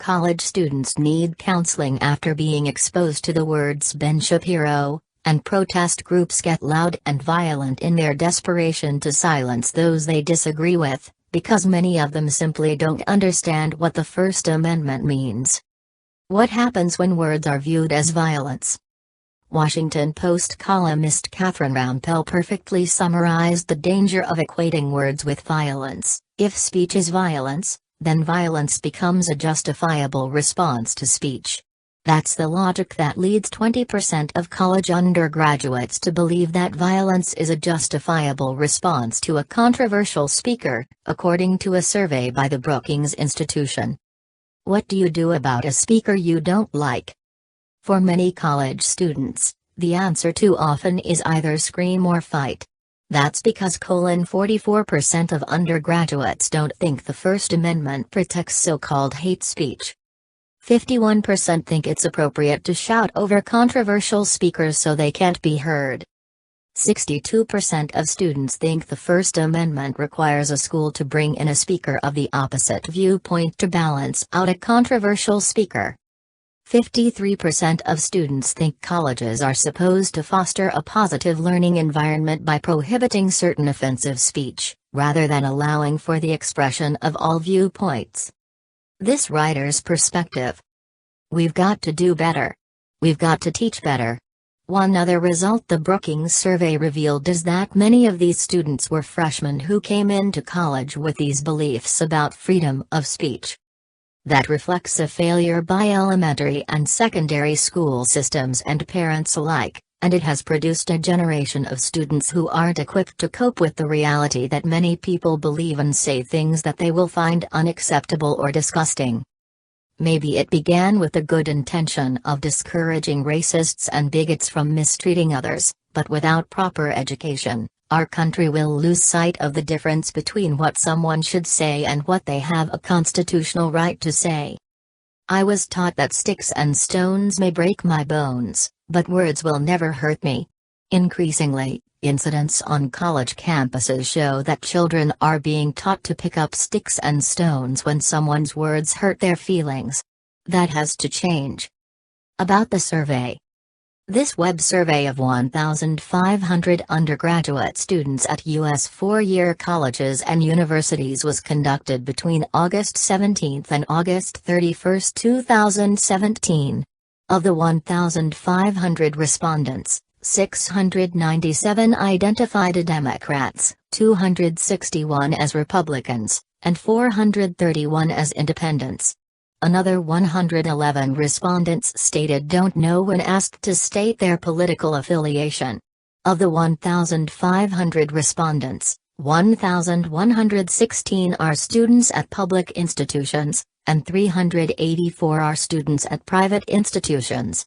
college students need counseling after being exposed to the words Ben Shapiro, and protest groups get loud and violent in their desperation to silence those they disagree with, because many of them simply don't understand what the First Amendment means. What happens when words are viewed as violence? Washington Post columnist Catherine Rampell perfectly summarized the danger of equating words with violence. If speech is violence, then violence becomes a justifiable response to speech. That's the logic that leads 20% of college undergraduates to believe that violence is a justifiable response to a controversial speaker, according to a survey by the Brookings Institution. What do you do about a speaker you don't like? For many college students, the answer too often is either scream or fight. That's because 44% of undergraduates don't think the First Amendment protects so-called hate speech. 51% think it's appropriate to shout over controversial speakers so they can't be heard. 62% of students think the First Amendment requires a school to bring in a speaker of the opposite viewpoint to balance out a controversial speaker. 53% of students think colleges are supposed to foster a positive learning environment by prohibiting certain offensive speech, rather than allowing for the expression of all viewpoints. This writer's perspective. We've got to do better. We've got to teach better. One other result the Brookings survey revealed is that many of these students were freshmen who came into college with these beliefs about freedom of speech. That reflects a failure by elementary and secondary school systems and parents alike, and it has produced a generation of students who aren't equipped to cope with the reality that many people believe and say things that they will find unacceptable or disgusting. Maybe it began with the good intention of discouraging racists and bigots from mistreating others, but without proper education, our country will lose sight of the difference between what someone should say and what they have a constitutional right to say. I was taught that sticks and stones may break my bones, but words will never hurt me. Increasingly, incidents on college campuses show that children are being taught to pick up sticks and stones when someone's words hurt their feelings. That has to change. About the survey. This web survey of 1,500 undergraduate students at U.S. four-year colleges and universities was conducted between August 17 and August 31, 2017. Of the 1,500 respondents, 697 identified as Democrats, 261 as Republicans, and 431 as independents. Another 111 respondents stated don't know when asked to state their political affiliation. Of the 1,500 respondents, 1,116 are students at public institutions, and 384 are students at private institutions.